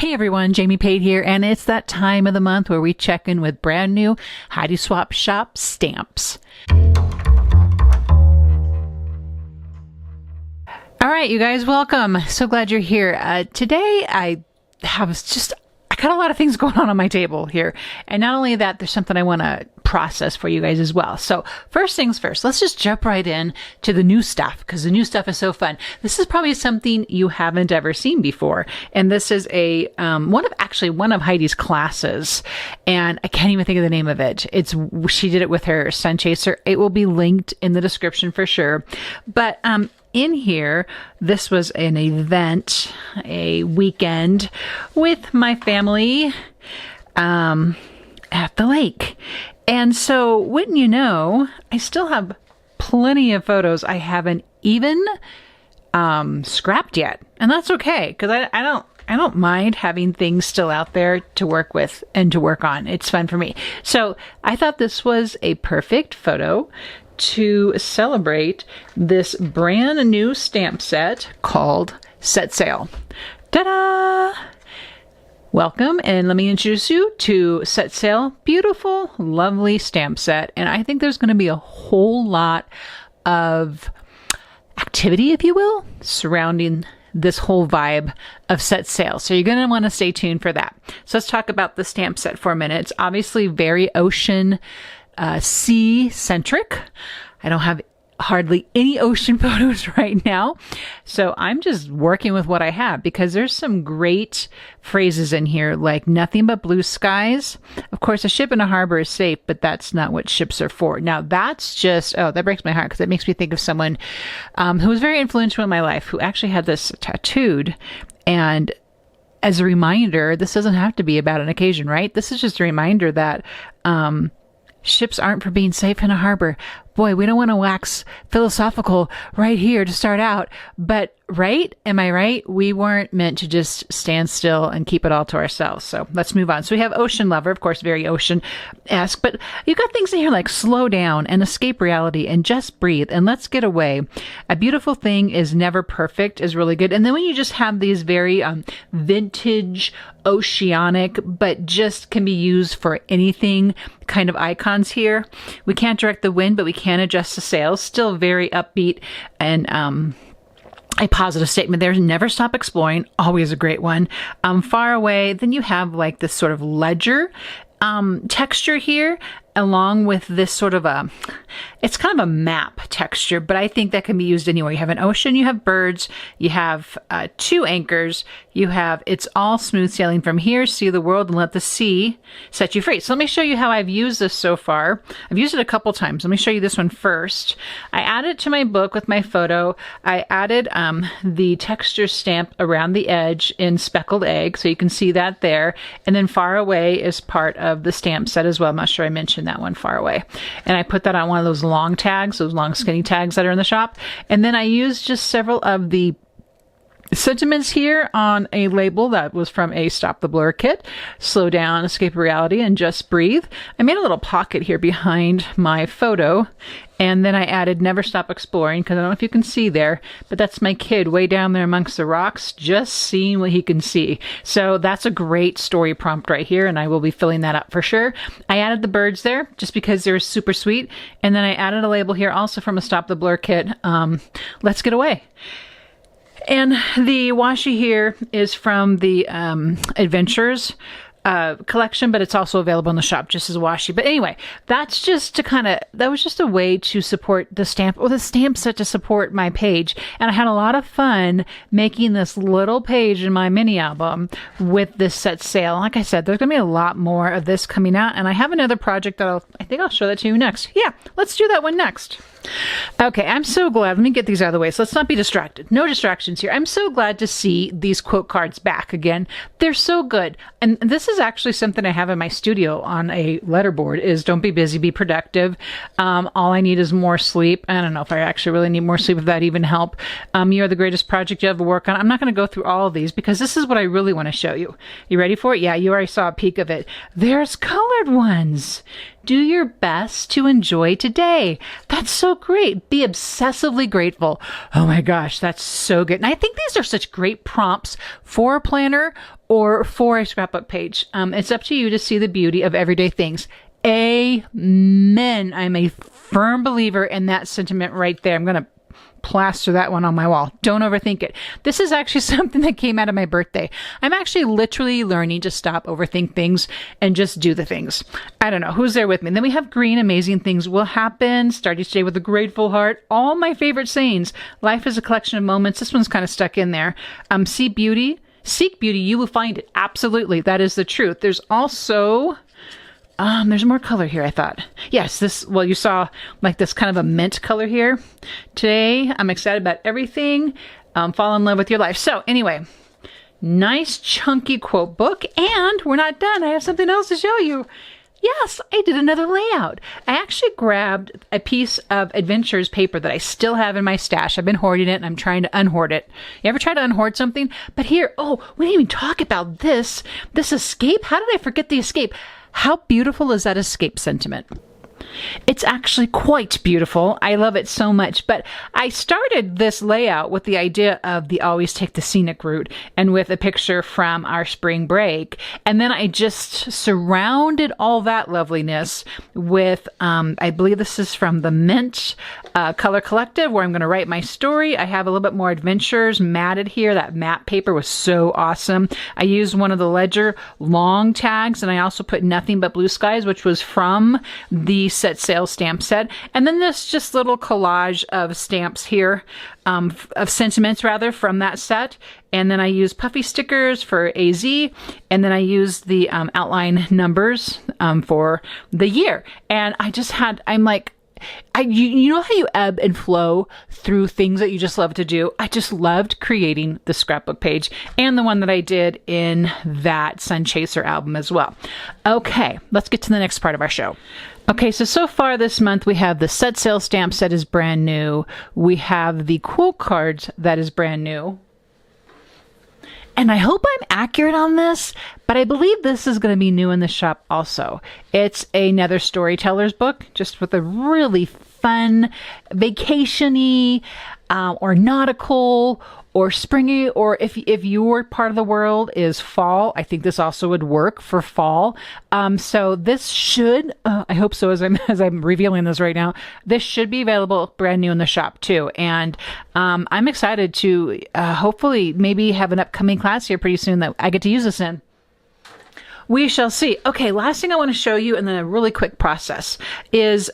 Hey everyone, Jamie Pate here, and it's that time of the month where we check in with brand new Heidi Swapp shop stamps. All right, you guys, welcome. So glad you're here. Today I got a lot of things going on my table here. And not only that, there's something I want to process for you guys as well. So first things first, let's just jump right in to the new stuff because the new stuff is so fun. This is probably something you haven't ever seen before. And this is one of Heidi's classes. And I can't even think of the name of it. She did it with her Sun Chaser. It will be linked in the description for sure. But, in here, this was an event, a weekend with my family at the lake. And so, wouldn't you know, I still have plenty of photos I haven't even scrapped yet. And that's okay, because I don't mind having things still out there to work with and to work on. It's fun for me. So I thought this was a perfect photo to celebrate this brand new stamp set called Set Sail. Ta-da! Welcome, and let me introduce you to Set Sail. Beautiful, lovely stamp set. And I think there's going to be a whole lot of activity, if you will, surrounding this whole vibe of Set Sail. So you're going to want to stay tuned for that. So let's talk about the stamp set for a minute. It's obviously very ocean sea centric. I don't have hardly any ocean photos right now. So I'm just working with what I have because there's some great phrases in here like nothing but blue skies. Of course, a ship in a harbor is safe, but that's not what ships are for. Now that's just, that breaks my heart because it makes me think of someone who was very influential in my life who actually had this tattooed. And as a reminder, this doesn't have to be about an occasion, right? This is just a reminder that, ships aren't for being safe in a harbor. Boy, we don't want to wax philosophical right here to start out, but right? Am I right? We weren't meant to just stand still and keep it all to ourselves. So let's move on. So we have Ocean Lover, of course, very ocean-esque, but you got things in here like slow down and escape reality and just breathe and let's get away. A beautiful thing is never perfect is really good. And then when you just have these very vintage, oceanic, but just can be used for anything kind of icons here. We can't direct the wind, but we can adjust the sails. Still very upbeat and a positive statement there. Never stop exploring. Always a great one. Far away. Then you have like this sort of ledger texture here, along with this sort of it's kind of a map texture, but I think that can be used anywhere. You have an ocean, you have birds, you have two anchors, it's all smooth sailing from here, see the world and let the sea set you free. So let me show you how I've used this so far. I've used it a couple times. Let me show you this one first. I added it to my book with my photo. I added the texture stamp around the edge in speckled egg, so you can see that there. And then far away is part of the stamp set as well. I'm not sure I mentioned that one, far away. And I put that on one of those long tags, those long skinny tags that are in the shop. And then I used just several of the sentiments here on a label that was from a Stop the Blur kit. Slow down, escape reality, and just breathe. I made a little pocket here behind my photo. And then I added never stop exploring because I don't know if you can see there, but that's my kid way down there amongst the rocks, just seeing what he can see. So that's a great story prompt right here, and I will be filling that up for sure. I added the birds there just because they're super sweet. And then I added a label here also from a Stop the Blur kit. Let's get away. And the washi here is from the Adventures collection, but it's also available in the shop just as washi. But anyway, that's just to that was just a way to support the stamp set to support my page. And I had a lot of fun making this little page in my mini album with this Set Sail. Like I said, there's going to be a lot more of this coming out. And I have another project that I think I'll show that to you next. Yeah, let's do that one next. Okay, I'm so glad. Let me get these out of the way. So let's not be distracted. No distractions here. I'm so glad to see these quote cards back again. They're so good. And this is actually something I have in my studio on a letterboard is don't be busy, be productive. All I need is more sleep. I don't know if I actually really need more sleep, if that even help. You are the greatest project you ever work on. I'm not going to go through all of these because this is what I really want to show you. You ready for it? Yeah, you already saw a peek of it. There's colored ones. Do your best to enjoy today. That's so great. Be obsessively grateful. Oh my gosh, that's so good. And I think these are such great prompts for a planner or for a scrapbook page. It's up to you to see the beauty of everyday things. Amen. I'm a firm believer in that sentiment right there. I'm going to plaster that one on my wall. Don't overthink it. This is actually something that came out of my birthday. I'm actually literally learning to stop overthink things and just do the things. I don't know who's there with me. And then we have green. Amazing things will happen. Start each day with a grateful heart. All my favorite sayings. Life is a collection of moments. This one's kind of stuck in there. See beauty. Seek beauty. You will find it. Absolutely. That is the truth. There's also... there's more color here, I thought. Yes, you saw like this kind of a mint color here. Today, I'm excited about everything. Fall in love with your life. So anyway, nice chunky quote book. And we're not done. I have something else to show you. Yes, I did another layout. I actually grabbed a piece of Adventures paper that I still have in my stash. I've been hoarding it and I'm trying to unhoard it. You ever try to unhoard something? But here, we didn't even talk about this. This escape. How did I forget the escape? How beautiful is that escape sentiment? It's actually quite beautiful. I love it so much. But I started this layout with the idea of the always take the scenic route and with a picture from our spring break. And then I just surrounded all that loveliness with, I believe this is from the Mint Color Collective, where I'm going to write my story. I have a little bit more adventures matted here. That matte paper was so awesome. I used one of the Ledger long tags, and I also put Nothing But Blue Skies, which was from the set sale stamp set. And then this just little collage of stamps here, of sentiments rather, from that set. And then I use puffy stickers for AZ, and then I use the outline numbers for the year. And you know how you ebb and flow through things that you just love to do? I just loved creating the scrapbook page and the one that I did in that Sun Chaser album as well. Okay, let's get to the next part of our show. Okay, so far this month we have the set sale stamp set is brand new. We have the quote cards that is brand new. And I hope I'm accurate on this, but I believe this is going to be new in the shop also. It's another storyteller's book, just with a really fun, vacation-y, or nautical, or springy, or if your part of the world is fall, I think this also would work for fall. So this should, I hope so, as I'm revealing this right now, this should be available brand new in the shop too. And I'm excited to hopefully maybe have an upcoming class here pretty soon that I get to use this in. We shall see. Okay, last thing I want to show you, and then a really quick process, is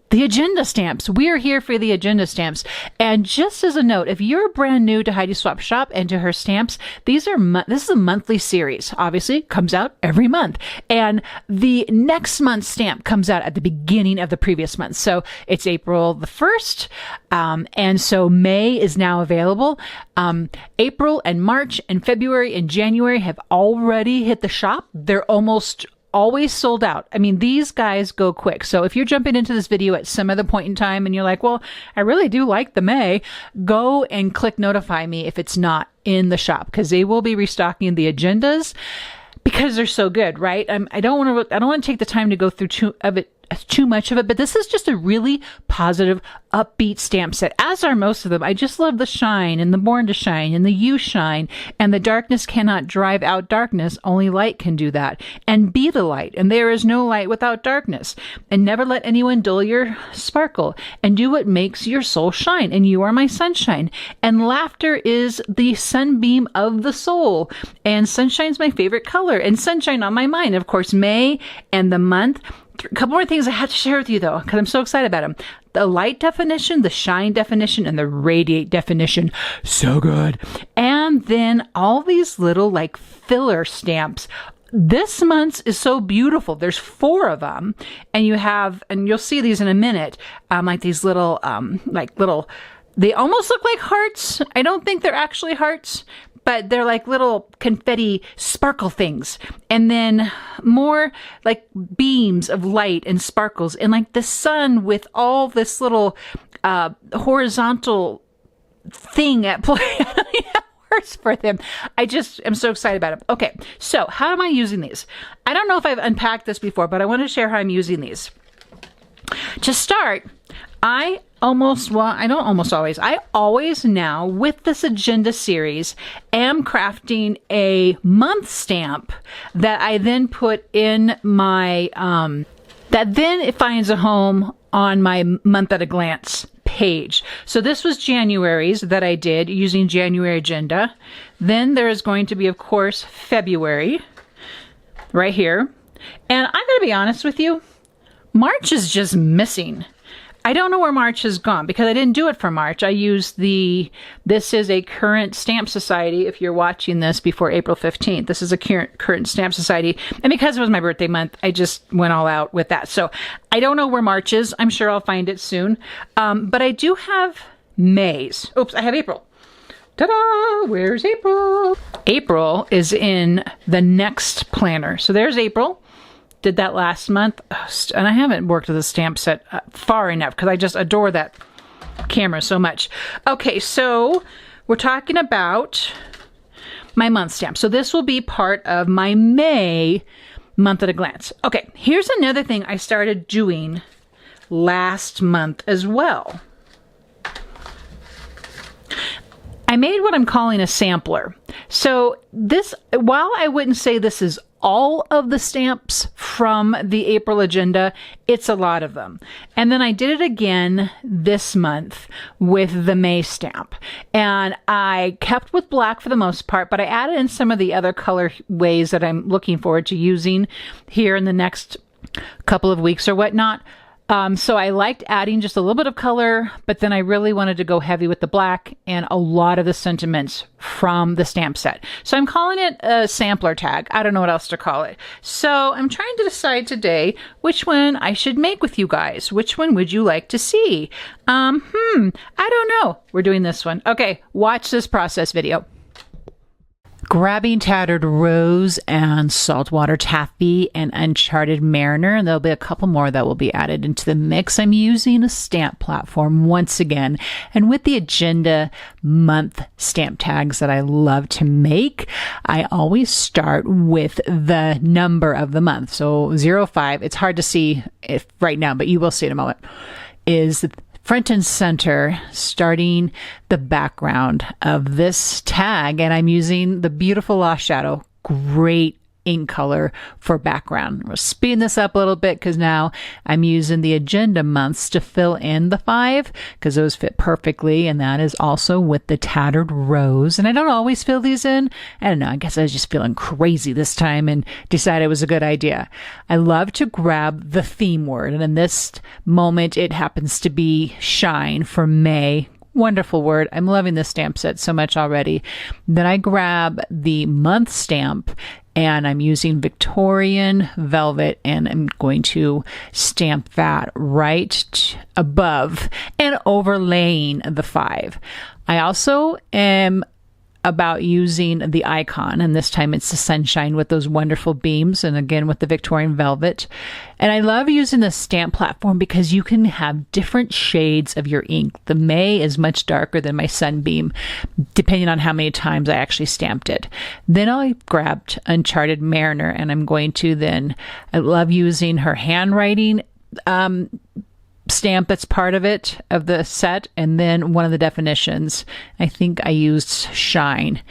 the agenda stamps. We are here for the agenda stamps. And just as a note, if you're brand new to Heidi Swapp Shop and to her stamps, this is a monthly series. Obviously, comes out every month. And the next month's stamp comes out at the beginning of the previous month. So it's April the 1st. And so May is now available. April and March and February and January have already hit the shop. They're almost always sold out. I mean, these guys go quick. So if you're jumping into this video at some other point in time and you're like, well, I really do like the May, go and click notify me if it's not in the shop, because they will be restocking the agendas because they're so good, right? I don't want to take the time to go through too much of it, but this is just a really positive, upbeat stamp set, as are most of them. I just love the shine and the born to shine and the you shine and the darkness cannot drive out darkness. Only light can do that. And be the light. And there is no light without darkness. And never let anyone dull your sparkle. And do what makes your soul shine. And you are my sunshine. And laughter is the sunbeam of the soul. And sunshine's my favorite color. And sunshine on my mind. Of course, May and the month. A couple more things I have to share with you, though, because I'm so excited about them. The light definition, the shine definition, and the radiate definition. So good. And then all these little like filler stamps. This month's is so beautiful. There's 4 of them. And you'll see these in a minute, like these little, they almost look like hearts. I don't think they're actually hearts, but they're like little confetti sparkle things. And then more like beams of light and sparkles, and like the sun with all this little horizontal thing at play. course for them. I just am so excited about it. Okay, so how am I using these? I don't know if I've unpacked this before, but I want to share how I'm using these. To start, I always now, with this agenda series, am crafting a month stamp that I then put in my, that then it finds a home on my month at a glance page. So this was January's that I did using January agenda. Then there is going to be, of course, February right here. And I'm going to be honest with you, March is just missing. I don't know where March has gone because I didn't do it for March. I used this is a current stamp society. If you're watching this before April 15th, this is a current stamp society. And because it was my birthday month, I just went all out with that. So I don't know where March is. I'm sure I'll find it soon. But I do have May's. Oops, I have April. Ta-da! Where's April? April is in the next planner. So there's April. Did that last month, and I haven't worked with a stamp set far enough because I just adore that camera so much. Okay, so we're talking about my month stamp. So this will be part of my May month at a glance. Okay, here's another thing I started doing last month as well. I made what I'm calling a sampler. So this, while I wouldn't say this is all of the stamps from the April agenda, it's a lot of them. And then I did it again this month with the May stamp. And I kept with black for the most part, but I added in some of the other color ways that I'm looking forward to using here in the next couple of weeks or whatnot. So I liked adding just a little bit of color, but then I really wanted to go heavy with the black and a lot of the sentiments from the stamp set. So I'm calling it a sampler tag. I don't know what else to call it. So I'm trying to decide today which one I should make with you guys. Which one would you like to see? I don't know. We're doing this one. Okay, watch this process video. Grabbing Tattered Rose and Saltwater Taffy and Uncharted Mariner, and there'll be a couple more that will be added into the mix. I'm using a stamp platform once again, and with the agenda month stamp tags that I love to make, I always start with the number of the month. So 05, it's hard to see if right now, but you will see in a moment, is front and center, starting the background of this tag. And I'm using the beautiful Lost Shadow, great ink color for background. We'll speed this up a little bit because now I'm using the agenda months to fill in the 5 because those fit perfectly. And that is also with the Tattered Rose. And I don't always fill these in. I don't know. I guess I was just feeling crazy this time and decided it was a good idea. I love to grab the theme word. And in this moment, it happens to be shine for May. Wonderful word. I'm loving this stamp set so much already. Then I grab the month stamp and I'm using Victorian Velvet and I'm going to stamp that right above and overlaying the 5. I also am about using the icon, and this time it's the sunshine with those wonderful beams, and again with the Victorian Velvet. And I love using the stamp platform because you can have different shades of your ink. The May is much darker than my Sunbeam, depending on how many times I actually stamped it. Then I grabbed Uncharted Mariner, and I'm going to then, I love using her handwriting stamp that's part of it, of the set, and then one of the definitions, I think I used shine.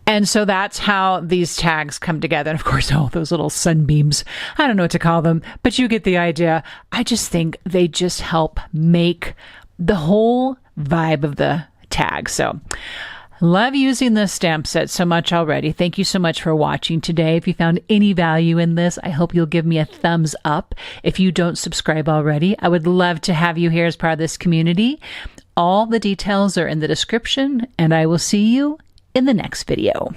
And so that's how these tags come together. And of course, all those little sunbeams, I don't know what to call them, but you get the idea. I just think they just help make the whole vibe of the tag. So love using this stamp set so much already. Thank you so much for watching today. If you found any value in this, I hope you'll give me a thumbs up. If you don't subscribe already, I would love to have you here as part of this community. All the details are in the description, and I will see you in the next video.